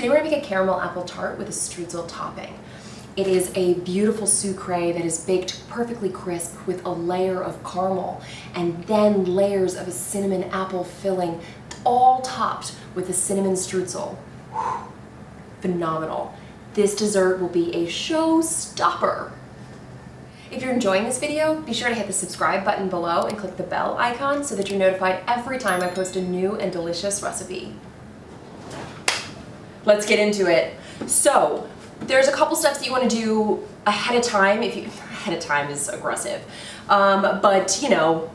Today we're going to make a caramel apple tart with a streusel topping. It is a beautiful sucrée that is baked perfectly crisp with a layer of caramel and then layers of a cinnamon apple filling, all topped with a cinnamon streusel. Whew. Phenomenal. This dessert will be a showstopper. If you're enjoying this video, be sure to hit the subscribe button below and click the bell icon so that you're notified every time I post a new and delicious recipe. Let's get into it. So, there's a couple steps that you want to do ahead of time. Ahead of time is aggressive, but you know,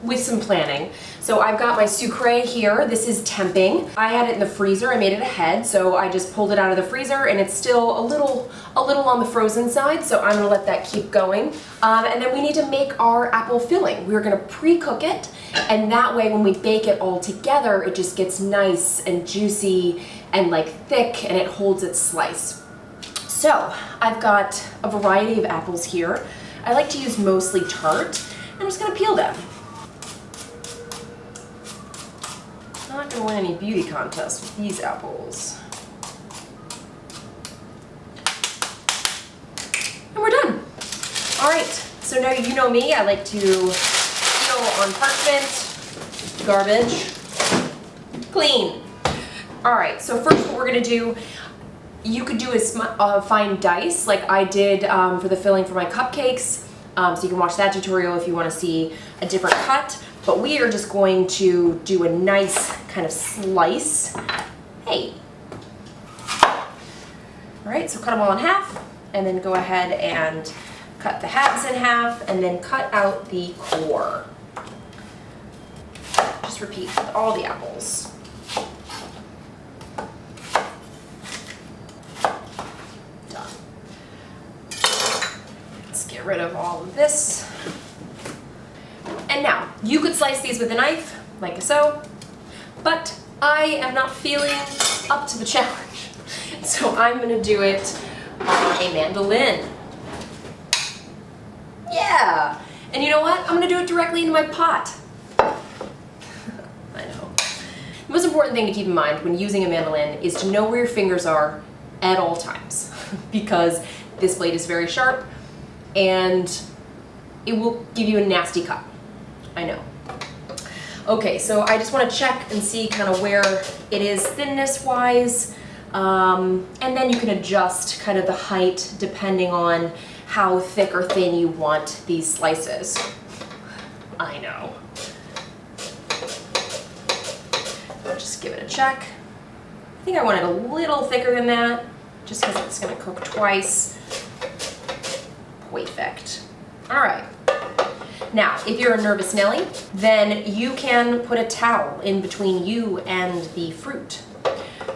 with some planning. So I've got my sucrée here. This is temping. I had it in the freezer. I made it ahead, so I just pulled it out of the freezer, and it's still a little on the frozen side. So I'm gonna let that keep going. And then we need to make our apple filling. We're gonna pre-cook it, and that way when we bake it all together, it just gets nice and juicy and like thick, and it holds its slice. So I've got a variety of apples here. I like to use mostly tart. I'm just gonna peel them. I'm not gonna win any beauty contests with these apples. And we're done. All right, so now you know me, I like to peel on parchment, garbage, clean. All right, so first what we're gonna do, you could do a fine dice like I did for the filling for my cupcakes. So you can watch that tutorial if you wanna see a different cut. But we are just going to do a nice kind of slice. Hey. All right, so cut them all in half, and then go ahead and cut the halves in half, and then cut out the core. Just repeat with all the apples. Done. Let's get rid of all of this. And now, you could slice these with a knife, like so, but I am not feeling up to the challenge. So I'm gonna do it on a mandolin. Yeah! And you know what? I'm gonna do it directly into my pot. I know. The most important thing to keep in mind when using a mandolin is to know where your fingers are at all times, because this blade is very sharp and it will give you a nasty cut. I know. Okay, so I just want to check and see kind of where it is thinness wise, and then you can adjust kind of the height depending on how thick or thin you want these slices. I know. I'll just give it a check. I think I want it a little thicker than that, just because it's going to cook twice. Perfect. All right. Now, if you're a nervous Nelly, then you can put a towel in between you and the fruit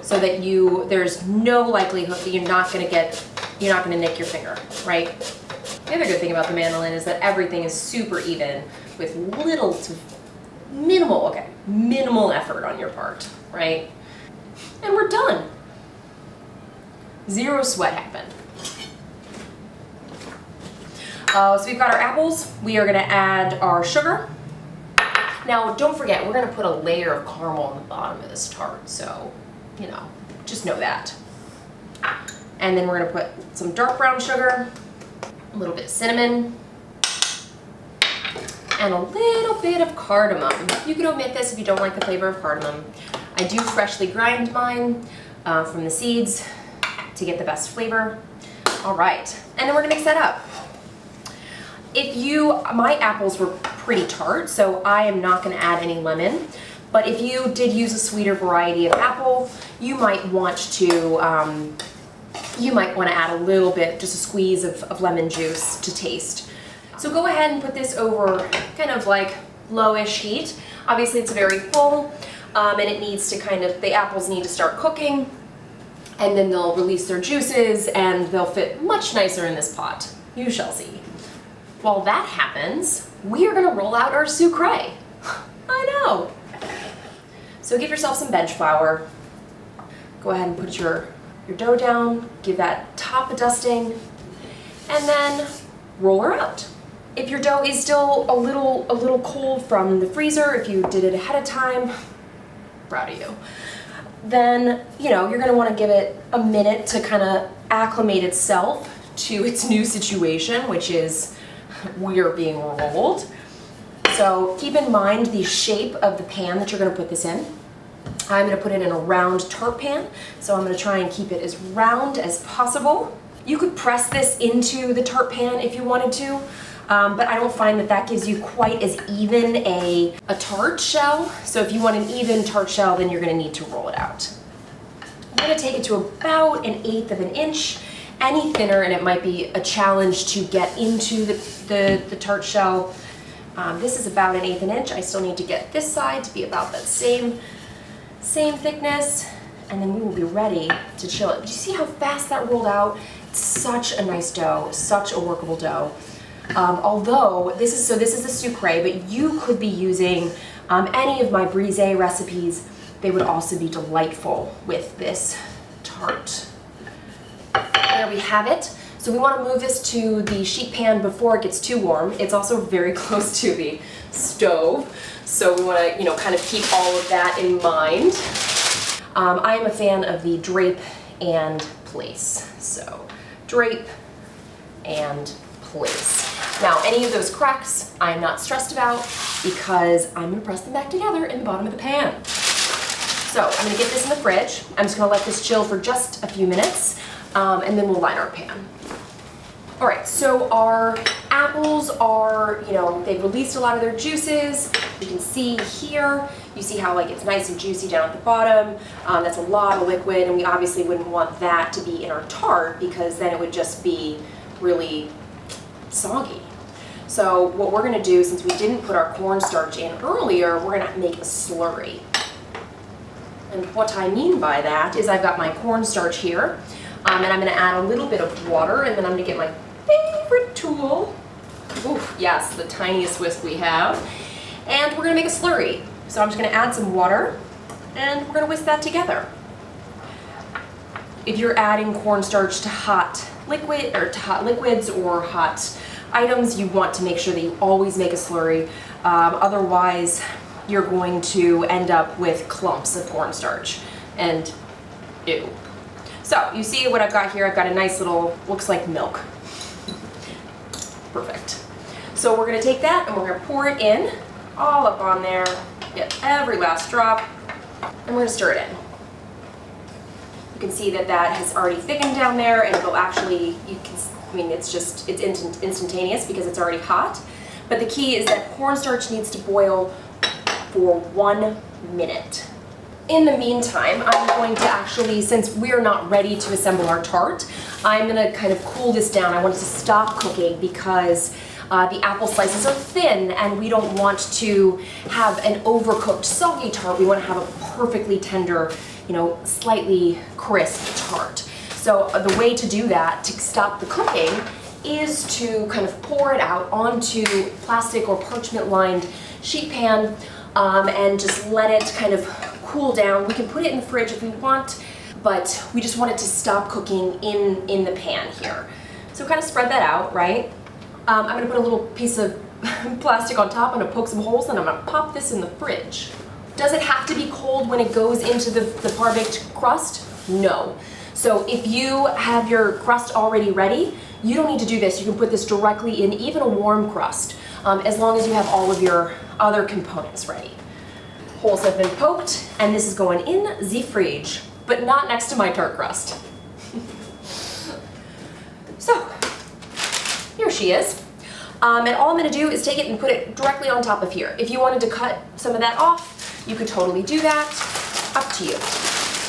so that there's no likelihood that you're not gonna nick your finger, right? The other good thing about the mandolin is that everything is super even with little to minimal effort on your part, right? And we're done. Zero sweat happened. So we've got our apples. We are gonna add our sugar. Now, don't forget, we're gonna put a layer of caramel on the bottom of this tart, so, you know, just know that. And then we're gonna put some dark brown sugar, a little bit of cinnamon, and a little bit of cardamom. You can omit this if you don't like the flavor of cardamom. I do freshly grind mine from the seeds to get the best flavor. All right, and then we're gonna mix that up. My apples were pretty tart, so I am not gonna add any lemon, but if you did use a sweeter variety of apple, you might want to add a little bit, just a squeeze of lemon juice to taste. So go ahead and put this over kind of like lowish heat. Obviously it's very full, and it needs to the apples need to start cooking, and then they'll release their juices and they'll fit much nicer in this pot. You shall see. While that happens, we are gonna roll out our sucrée. I know. So give yourself some bench flour. Go ahead and put your dough down, give that top a dusting, and then roll her out. If your dough is still a little cold from the freezer, if you did it ahead of time, proud of you. then, you know, you're gonna wanna give it a minute to kind of acclimate itself to its new situation, which is we're being rolled. So keep in mind the shape of the pan that you're gonna put this in. I'm gonna put it in a round tart pan, so I'm gonna try and keep it as round as possible. You could press this into the tart pan if you wanted to, but I don't find that that gives you quite as even a tart shell. So if you want an even tart shell, then you're gonna need to roll it out. I'm gonna take it to about 1/8 of an inch. Any thinner and it might be a challenge to get into the tart shell. This is about 1/8 of an inch. I still need to get this side to be about that same thickness, and then we will be ready to chill it. Did you see how fast that rolled out? It's such a nice dough, such a workable dough. Although this is the sucrée, but you could be using any of my brisée recipes. They would also be delightful with this tart. There we have it. So we want to move this to the sheet pan before it gets too warm. It's also very close to the stove, so we want to, you know, kind of keep all of that in mind. I am a fan of the drape and place. So drape and place. Now, any of those cracks, I'm not stressed about because I'm going to press them back together in the bottom of the pan. So I'm going to get this in the fridge. I'm just going to let this chill for just a few minutes, and then we'll line our pan. All right, so our apples are, you know, they've released a lot of their juices. You can see here, you see how like it's nice and juicy down at the bottom. That's a lot of liquid, and we obviously wouldn't want that to be in our tart because then it would just be really soggy. So what we're gonna do, since we didn't put our cornstarch in earlier, we're gonna make a slurry. And what I mean by that is I've got my cornstarch here, and I'm gonna add a little bit of water, and then I'm gonna get my favorite tool. Oof, yes, the tiniest whisk we have. And we're gonna make a slurry. So I'm just gonna add some water, and we're gonna whisk that together. If you're adding cornstarch to hot liquid, or to hot liquids or hot items, you want to make sure that you always make a slurry. Otherwise, you're going to end up with clumps of cornstarch, and ew. So you see what I've got here? I've got a nice little, looks like milk. Perfect. So we're gonna take that and we're gonna pour it in, all up on there, get every last drop, and we're gonna stir it in. You can see that that has already thickened down there, and it'll actually, you can, I mean, it's instantaneous because it's already hot. But the key is that cornstarch needs to boil for 1 minute. In the meantime, I'm going to actually, since we're not ready to assemble our tart, I'm gonna kind of cool this down. I want it to stop cooking because the apple slices are thin and we don't want to have an overcooked soggy tart. We want to have a perfectly tender, you know, slightly crisp tart. So the way to do that, to stop the cooking, is to kind of pour it out onto plastic or parchment lined sheet pan and just let it kind of cool down. We can put it in the fridge if we want, but we just want it to stop cooking in the pan here. So kind of spread that out, right? I'm gonna put a little piece of plastic on top, I'm gonna poke some holes, and I'm gonna pop this in the fridge. Does it have to be cold when it goes into the par-baked crust? No. So if you have your crust already ready, you don't need to do this. You can put this directly in even a warm crust, as long as you have all of your other components ready. Holes have been poked, and this is going in the fridge, but not next to my tart crust. So, here she is. And all I'm gonna do is take it and put it directly on top of here. If you wanted to cut some of that off, you could totally do that, up to you.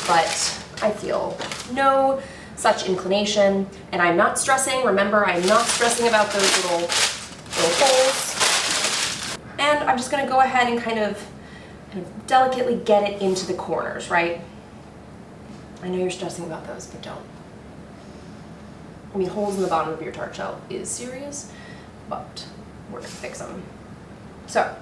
But I feel no such inclination, and I'm not stressing. Remember, I'm not stressing about those little holes. And I'm just gonna go ahead and kind of delicately get it into the corners, right? I know you're stressing about those, but don't. I mean, holes in the bottom of your tart shell is serious, but we're gonna fix them. So,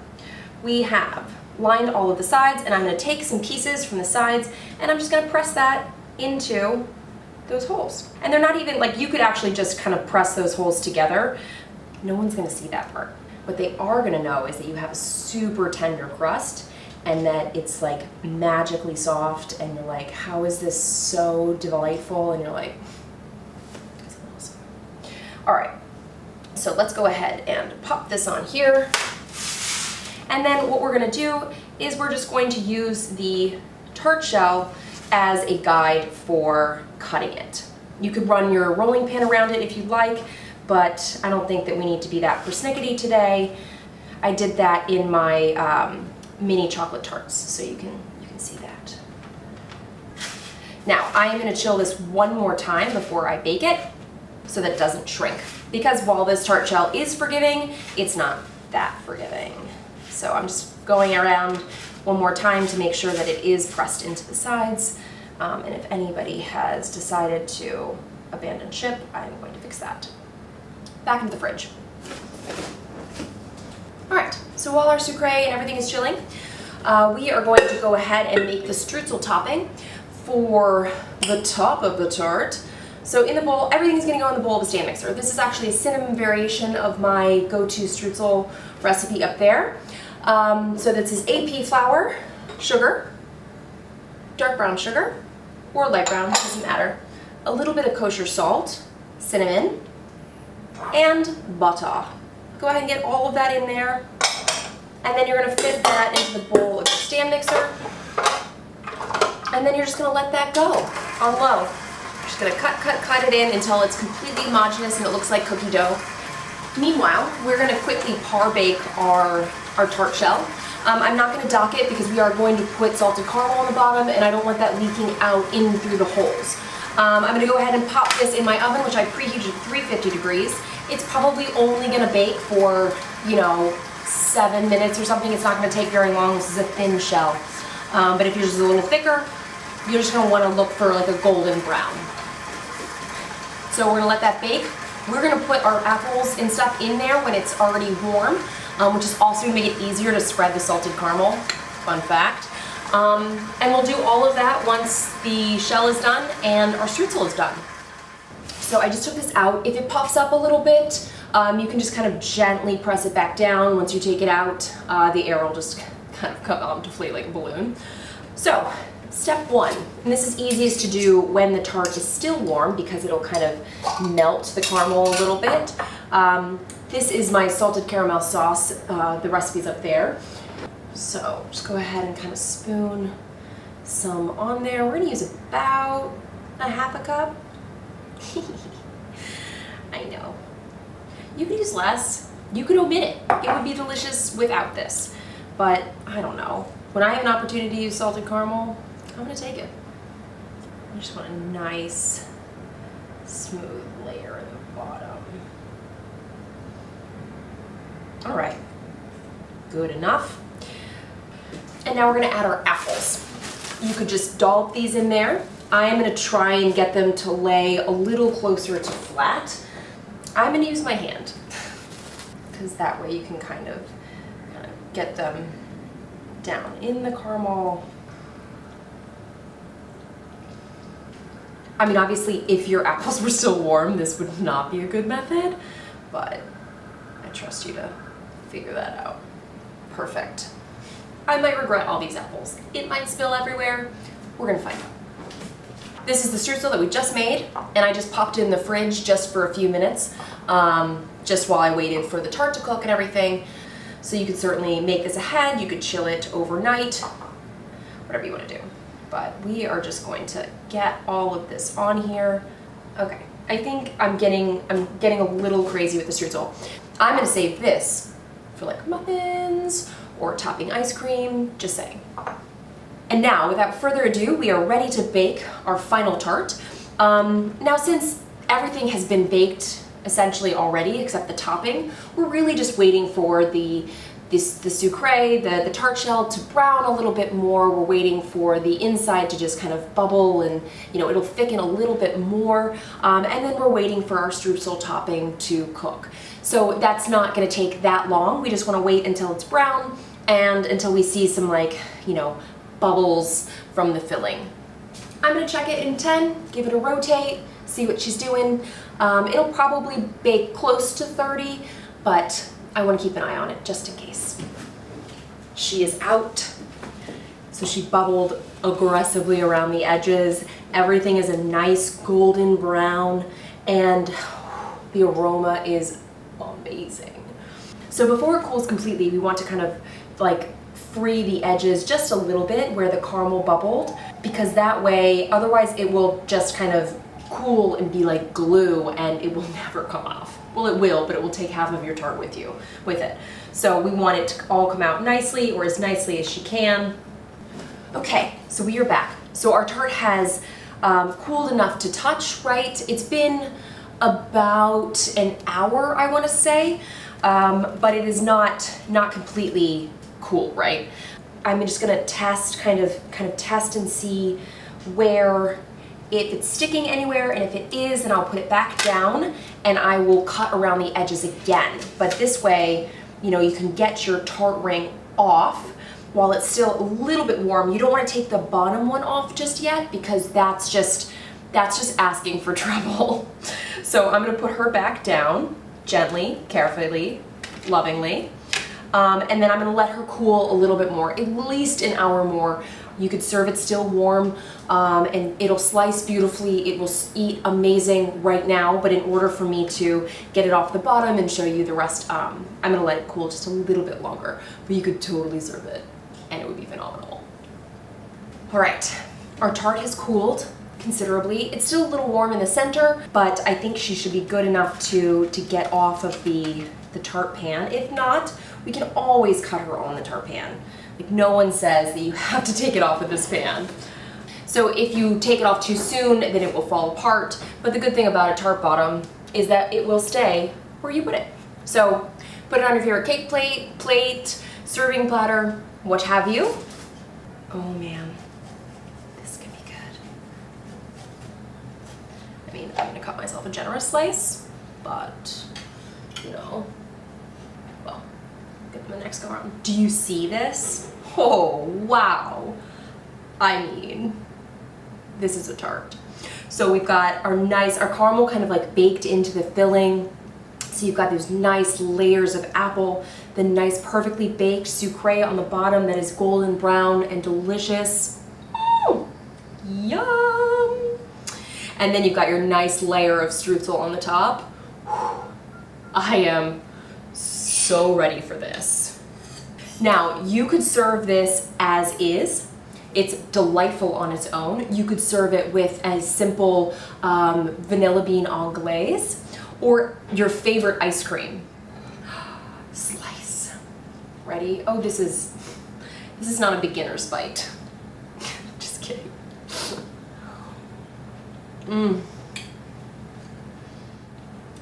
we have lined all of the sides, and I'm gonna take some pieces from the sides, and I'm just gonna press that into those holes. And they're not even, like, you could actually just kind of press those holes together. No one's gonna see that part. What they are gonna know is that you have a super tender crust, and that it's like magically soft, and you're like, how is this so delightful? And you're like, it's awesome. All right, so let's go ahead and pop this on here. And then what we're gonna do is we're just going to use the tart shell as a guide for cutting it. You could run your rolling pin around it if you'd like, but I don't think that we need to be that persnickety today. I did that in my mini chocolate tarts, so you can see that. Now, I am gonna chill this one more time before I bake it so that it doesn't shrink. Because while this tart shell is forgiving, it's not that forgiving. So I'm just going around one more time to make sure that it is pressed into the sides. And if anybody has decided to abandon ship, I'm going to fix that. Back into the fridge. All right, so while our sucrée and everything is chilling, we are going to go ahead and make the streusel topping for the top of the tart. So in the bowl, everything's gonna go in the bowl of the stand mixer. This is actually a cinnamon variation of my go-to streusel recipe up there. So this is AP flour, sugar, dark brown sugar, or light brown, doesn't matter, a little bit of kosher salt, cinnamon, and butter. Go ahead and get all of that in there, and then you're gonna fit that into the bowl of your stand mixer, and then you're just gonna let that go on low. You're just gonna cut it in until it's completely homogeneous and it looks like cookie dough. Meanwhile, we're gonna quickly par bake our tart shell. I'm not gonna dock it because we are going to put salted caramel on the bottom, and I don't want that leaking out in through the holes. I'm gonna go ahead and pop this in my oven, which I preheated to 350 degrees. It's probably only gonna bake for, 7 minutes or something. It's not gonna take very long. This is a thin shell. But if yours is a little thicker, you're just gonna wanna look for like a golden brown. So we're gonna let that bake. We're gonna put our apples and stuff in there when it's already warm, which is also gonna make it easier to spread the salted caramel, fun fact. And we'll do all of that once the shell is done and our streusel is done. So I just took this out. If it puffs up a little bit, you can just kind of gently press it back down. Once you take it out, the air will just kind of come out, deflate like a balloon. So, step one, and this is easiest to do when the tart is still warm because it'll kind of melt the caramel a little bit. This is my salted caramel sauce. The recipe's up there. So just go ahead and kind of spoon some on there. We're gonna use about a half a cup. I know. You could use less. You could omit it. It would be delicious without this. But I don't know. When I have an opportunity to use salted caramel, I'm gonna take it. I just want a nice, smooth layer in the bottom. All right, good enough. And now we're gonna add our apples. You could just dollop these in there. I am gonna try and get them to lay a little closer to flat. I'm gonna use my hand, because that way you can kind of get them down in the caramel. I mean, obviously, if your apples were still warm, this would not be a good method, but I trust you to figure that out. Perfect. I might regret all these apples. It might spill everywhere. We're gonna find out. This is the streusel that we just made, and I just popped it in the fridge just for a few minutes, just while I waited for the tart to cook and everything. So you could certainly make this ahead, you could chill it overnight, whatever you want to do. But we are just going to get all of this on here. Okay, I think I'm getting a little crazy with the streusel. I'm gonna save this for like muffins or topping ice cream, just saying. And now, without further ado, we are ready to bake our final tart. Now, since everything has been baked essentially already, except the topping, we're really just waiting for the sucrée, the tart shell to brown a little bit more. We're waiting for the inside to just kind of bubble and, it'll thicken a little bit more. And then we're waiting for our streusel topping to cook. So that's not gonna take that long. We just wanna wait until it's brown and until we see some bubbles from the filling. I'm gonna check it in 10, give it a rotate, see what she's doing. It'll probably bake close to 30, but I want to keep an eye on it just in case. She is out. So she bubbled aggressively around the edges. Everything is a nice golden brown, and the aroma is amazing. So before it cools completely, we want to kind of like free the edges just a little bit where the caramel bubbled, because that way, otherwise it will just kind of cool and be like glue and it will never come off. Well, it will, but it will take half of your tart with it. So we want it to all come out nicely, or as nicely as she can. Okay, so we are back. So our tart has cooled enough to touch, right? It's been about an hour, I want to say, but it is not completely cool, right? I'm just gonna test, kind of test and see where, if it's sticking anywhere, and if it is, then I'll put it back down and I will cut around the edges again. But this way, you know, you can get your tart ring off while it's still a little bit warm. You don't want to take the bottom one off just yet, because that's just asking for trouble. So I'm gonna put her back down gently, carefully, lovingly. And then I'm gonna let her cool a little bit more, at least an hour more. You could serve it still warm, and it'll slice beautifully. It will eat amazing right now, but in order for me to get it off the bottom and show you the rest, I'm gonna let it cool just a little bit longer, but you could totally serve it and it would be phenomenal. All right, our tart has cooled considerably. It's still a little warm in the center, but I think she should be good enough to get off of the tart pan. If not, we can always cut her on the tart pan. Like, no one says that you have to take it off of this pan. So if you take it off too soon, then it will fall apart. But the good thing about a tart bottom is that it will stay where you put it. So put it on your favorite cake plate, serving platter, what have you. Oh man, this could be good. I mean, I'm gonna cut myself a generous slice, but you know, well, get the next go around. Do you see this? Oh, wow. I mean, this is a tart. So we've got our caramel kind of like baked into the filling. So you've got those nice layers of apple, the nice perfectly baked sucrée on the bottom that is golden brown and delicious. Mm, yum. And then you've got your nice layer of streusel on the top. Whew. I am so ready for this. Now, you could serve this as is. It's delightful on its own. You could serve it with a simple vanilla bean anglaise or your favorite ice cream. Slice. Ready? Oh, this is not a beginner's bite. Just kidding. Mmm.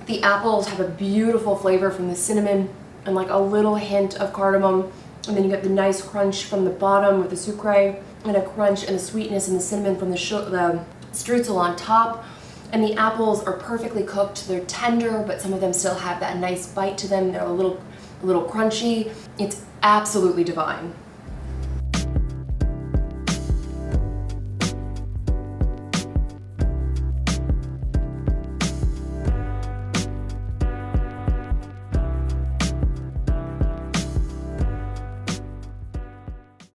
The apples have a beautiful flavor from the cinnamon and like a little hint of cardamom. And then you get the nice crunch from the bottom with the sucrée, and a crunch and the sweetness and the cinnamon from the streusel on top. And the apples are perfectly cooked. They're tender, but some of them still have that nice bite to them. They're a little crunchy. It's absolutely divine.